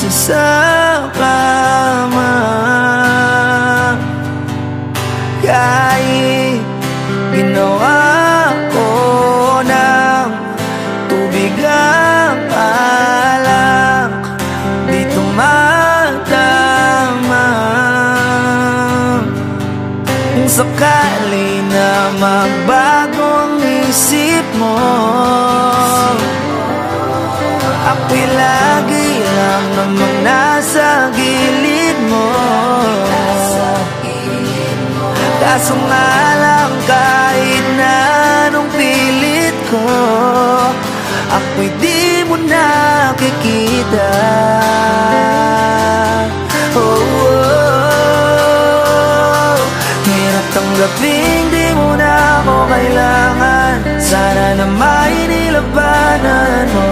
isa sa kama. Kahit ginawa ko ng tubig ang alak, di tumatama. Kung sakali na magbago ang isip mo, ako'y lagi lang namang nasa gilid mo. Kaso nga lang kahit na anong pilit ko, ako'y di mo nakikita. Hirap tanggapin di mo na ako kailangan. Sana na may nilabanan mo.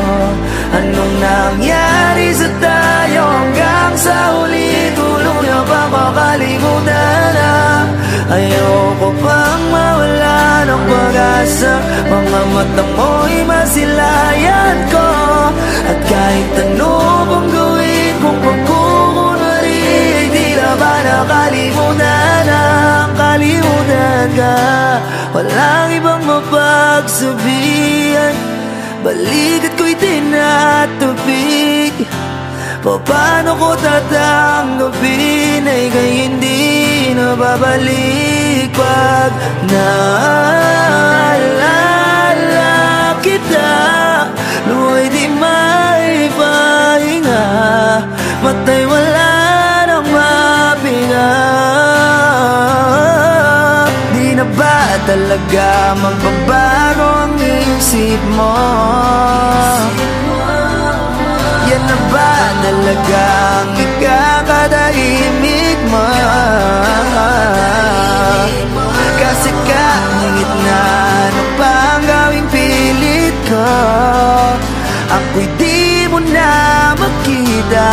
Anong nangyari sa tayo hanggang sa huli? Tulong niya bang makalimutan na? Ayoko pang mawala ng pag-asa. Mga mata mo'y masilayan ko. At kahit ano pang gawin kung pagkukunwari, di na ba nakalimutan ang kalimutan ka? Walang ibang mapagsabihan, balikat ko'y tinatubig. Paano ko tatanggapin ay kay hindi na babalik pag naalala kita? Luwa'y di maipahinga, mata'y wala nang mapinga. Di na ba talaga magbabago ang isip mo? Yan na ba talagang ikakatahimik mo? Kasi kahit na ano pang gawing pilit ko, ako'y di mo na makita.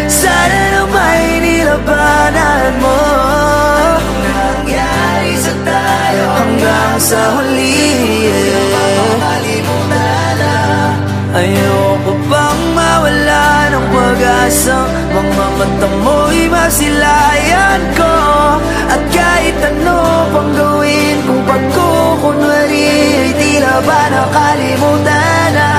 Sana na may nilabanan mo hanggang sa huli. Ayoko pang mawala ng pag-asa. Mga mata mo'y masilayan ko. At kahit ano pang gawin kung pagkukunwari, ay di na ba nakalimutan na?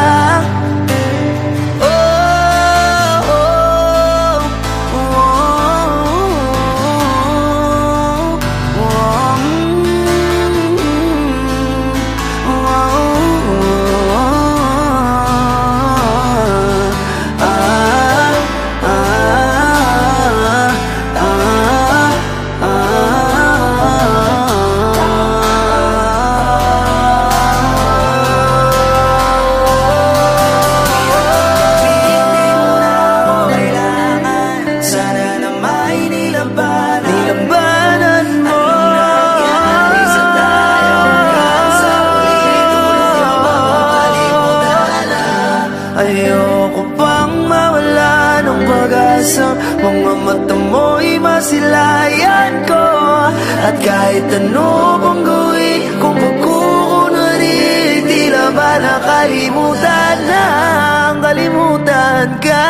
Ayoko pang mawala ng pag-asa. Mga mata mo'y masilayan ko. At kahit ano pang gawin kung pagkukunwari, di na ba nakalimutan na ang kalimutan ka?